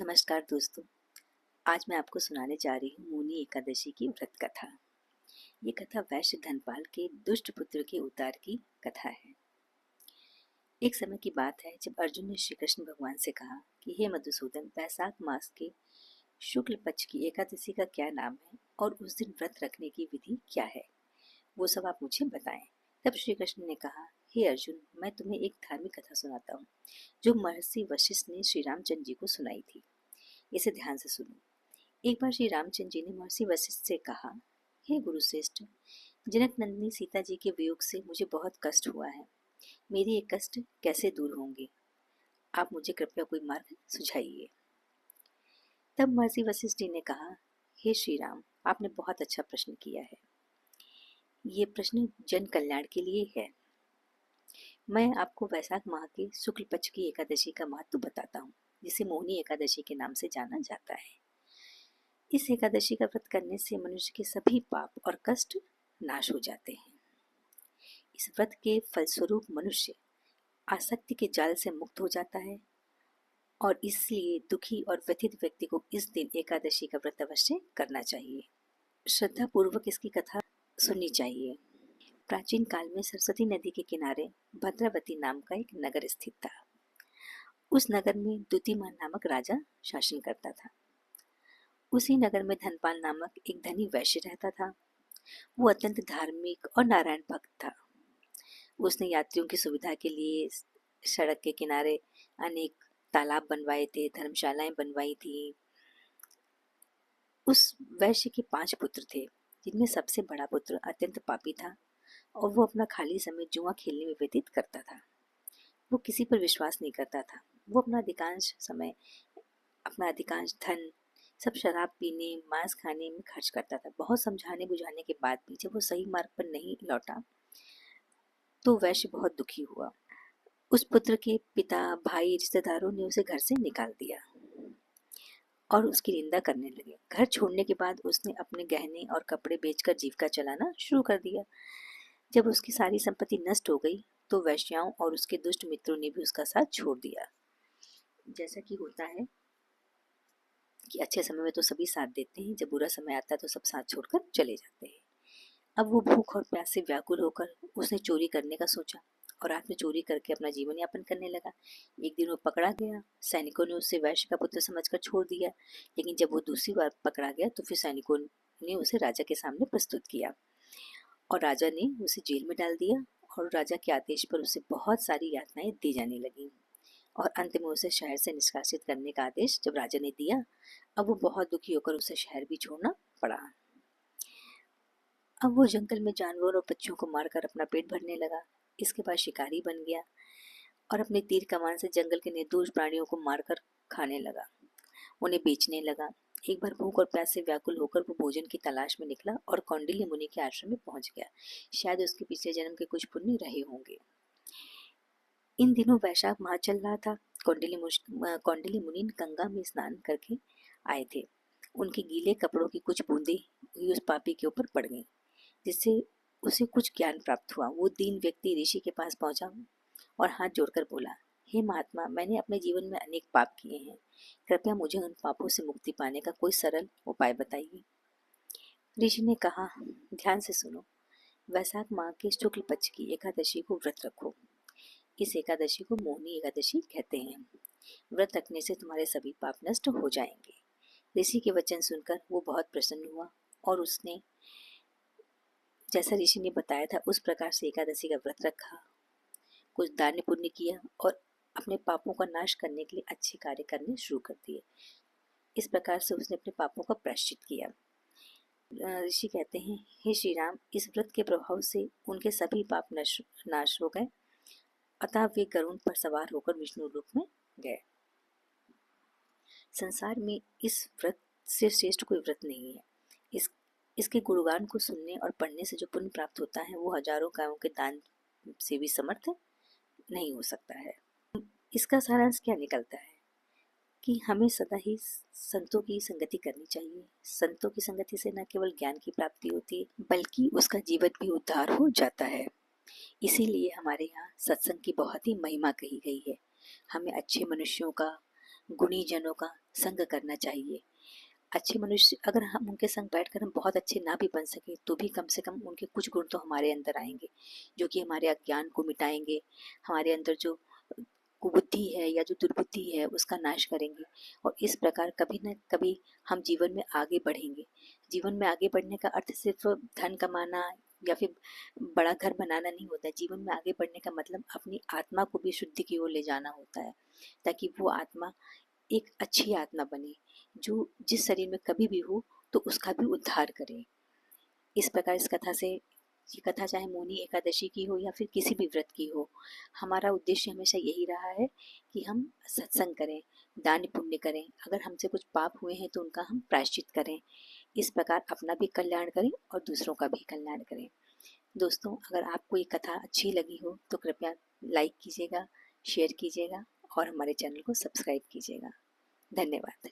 नमस्कार दोस्तों। आज मैं आपको सुनाने जा रही हूँ मौनी एकादशी की व्रत कथा। ये कथा वैश्य धनपाल के दुष्ट पुत्र के उद्धार की कथा है। एक समय की बात है जब अर्जुन ने श्री कृष्ण भगवान से कहा कि हे मधुसूदन, वैशाख मास के शुक्ल पक्ष की एकादशी का क्या नाम है और उस दिन व्रत रखने की विधि क्या है, वो सब आप मुझे बताएं। तब श्री कृष्ण ने कहा, हे अर्जुन, मैं तुम्हें एक धार्मिक कथा सुनाता हूँ जो महर्षि वशिष्ठ ने श्री रामचंद्र जी को सुनाई थी। इसे ध्यान से सुनो। एक बार श्री रामचंद्र जी ने महर्षि वशिष्ठ से कहा, हे गुरुश्रेष्ठ, जनक नंदिनी सीता जी के वियोग से मुझे बहुत कष्ट हुआ है। मेरे ये कष्ट कैसे दूर होंगे? आप मुझे कृपया कोई मार्ग सुझाइए। तब महर्षि वशिष्ठ जी ने कहा, हे श्री राम, आपने बहुत अच्छा प्रश्न किया है। ये प्रश्न जन कल्याण के लिए है। मैं आपको वैशाख माह के शुक्ल पक्ष की एकादशी का महत्व बताता हूँ, जिसे मोहिनी एकादशी के नाम से जाना जाता है। इस एकादशी का व्रत करने से मनुष्य के सभी पाप और कष्ट नाश हो जाते हैं। इस व्रत के फलस्वरूप मनुष्य आसक्ति के जाल से मुक्त हो जाता है और इसलिए दुखी और व्यथित व्यक्ति को इस दिन एकादशी का व्रत अवश्य करना चाहिए। श्रद्धा पूर्वक इसकी कथा सुननी चाहिए। प्राचीन काल में सरस्वती नदी के किनारे भद्रावती नाम का एक नगर स्थित था। उस नगर में द्युतिमान नामक राजा शासन करता था। उसी नगर में धनपाल नामक एक धनी वैश्य रहता था। वो अत्यंत धार्मिक और नारायण भक्त था। उसने यात्रियों की सुविधा के लिए सड़क के किनारे अनेक तालाब बनवाए थे, धर्मशालाएं बनवाई थी। उस वैश्य के 5 पुत्र थे, जिनमें सबसे बड़ा पुत्र अत्यंत पापी था और वो अपना खाली समय जुआ खेलने में व्यतीत करता था। वो किसी पर विश्वास नहीं करता था। वो अपना अधिकांश धन सब शराब पीने, मांस खाने में खर्च करता था। बहुत समझाने बुझाने के बाद भी जब वो सही मार्ग पर नहीं लौटा तो वैश्य बहुत दुखी हुआ। उस पुत्र के पिता, भाई, रिश्तेदारों ने उसे घर से निकाल दिया और उसकी निंदा करने लगे। घर छोड़ने के बाद उसने अपने गहने और कपड़े बेचकर जीविका चलाना शुरू कर दिया। जब उसकी सारी संपत्ति नष्ट हो गई तो वैश्याओं और उसके दुष्ट मित्रों ने भी उसका साथ छोड़ दिया। जैसा कि होता है कि अच्छे समय में तो सभी साथ देते हैं, जब बुरा समय आता है तो सब साथ छोड़कर चले जाते हैं। अब वो भूख और प्यास से व्याकुल होकर उसने चोरी करने का सोचा और रात में चोरी करके अपना जीवन यापन करने लगा। एक दिन वो पकड़ा गया। सैनिकों ने उसे वैश्य का पुत्र समझकर छोड़ दिया, लेकिन जब वो दूसरी बार पकड़ा गया तो फिर सैनिकों ने उसे राजा के सामने प्रस्तुत किया और राजा ने उसे जेल में डाल दिया और राजा के आदेश पर उसे बहुत सारी यातनाएं दी जाने लगी और अंत में उसे शहर से निष्कासित करने का आदेश जब राजा ने दिया, अब वो बहुत दुखी होकर उसे शहर भी छोड़ना पड़ा। अब वो जंगल में जानवरों और पक्षियों को मारकर अपना पेट भरने लगा। इसके बाद शिकारी बन गया और अपने तीर कमान से जंगल के निर्दोष प्राणियों को मारकर खाने लगा, उन्हें बेचने लगा। एक बार भूख और प्यास से व्याकुल होकर वो भोजन की तलाश में निकला और कौंडिल्य मुनि के आश्रम में पहुंच गया। शायद उसके पिछले जन्म के कुछ पुण्य रहे होंगे। इन दिनों वैशाख माह चल रहा था। कौंडिल्य मुनि गंगा में स्नान करके आए थे। उनके गीले कपड़ों की कुछ बूंदें ही उस पापी के ऊपर पड़ गईं, जिससे उसे कुछ ज्ञान प्राप्त हुआ। वो दीन व्यक्ति ऋषि के पास पहुंचा और हाथ जोड़कर बोला, हे महात्मा, मैंने अपने जीवन में अनेक पाप किए हैं। कृपया मुझे उन पापों से मुक्ति पाने का कोई सरल उपाय बताइए। ऋषि ने कहा, ध्यान से सुनो। वैशाख माह के शुक्ल पक्ष की एकादशी को व्रत रखो। इस एकादशी को मोहिनी एकादशी कहते हैं। व्रत रखने से तुम्हारे सभी पाप नष्ट हो जाएंगे। ऋषि के वचन सुनकर वो बहुत प्रसन्न हुआ और उसने जैसा ऋषि ने बताया था उस प्रकार से एकादशी का व्रत रखा, कुछ दान पुण्य किया और अपने पापों का नाश करने के लिए अच्छे कार्य करने शुरू कर दिए। इस प्रकार से उसने अपने पापों का प्रायश्चित किया। ऋषि कहते हैं, हे श्री राम, इस व्रत के प्रभाव से उनके सभी पाप नाश हो गए, अतः वे गरुड़ पर सवार होकर विष्णु लोक में गए। संसार में इस व्रत से श्रेष्ठ कोई व्रत नहीं है। इसके गुणगान को सुनने और पढ़ने से जो पुण्य प्राप्त होता है वो हजारों गायों के दान से भी समर्थ नहीं हो सकता है। इसका सारांश क्या निकलता है कि हमें सदा ही संतों की संगति करनी चाहिए। संतों की संगति से न केवल ज्ञान की प्राप्ति होती है बल्कि उसका जीवन भी उद्धार हो जाता है। इसीलिए हमारे यहाँ सत्संग की बहुत ही महिमा कही गई है। हमें अच्छे मनुष्यों का गुणी जनों का संग करना चाहिए। अच्छे मनुष्य अगर हम उनके संग बैठकर हम बहुत अच्छे ना भी बन सके तो भी कम से कम उनके कुछ गुण तो हमारे अंदर आएंगे, जो कि हमारे अज्ञान को मिटाएंगे, हमारे अंदर जो कुबुद्धि है या जो दुर्बुद्धि है उसका नाश करेंगे। और इस प्रकार कभी न कभी हम जीवन में आगे बढ़ेंगे। जीवन में आगे बढ़ने का अर्थ सिर्फ धन कमाना या फिर बड़ा घर बनाना नहीं होता है। जीवन में आगे बढ़ने का मतलब अपनी आत्मा को भी शुद्धि की ओर ले जाना होता है, ताकि वो आत्मा एक अच्छी आत्मा बने, जो जिस शरीर में कभी भी हो तो उसका भी उद्धार करे। इस प्रकार इस कथा से, ये कथा चाहे मौनी एकादशी की हो या फिर किसी भी व्रत की हो, हमारा उद्देश्य हमेशा यही रहा है कि हम सत्संग करें, दान पुण्य करें, अगर हमसे कुछ पाप हुए हैं तो उनका हम प्रायश्चित करें। इस प्रकार अपना भी कल्याण करें और दूसरों का भी कल्याण करें। दोस्तों, अगर आपको ये कथा अच्छी लगी हो तो कृपया लाइक कीजिएगा, शेयर कीजिएगा और हमारे चैनल को सब्सक्राइब कीजिएगा। धन्यवाद।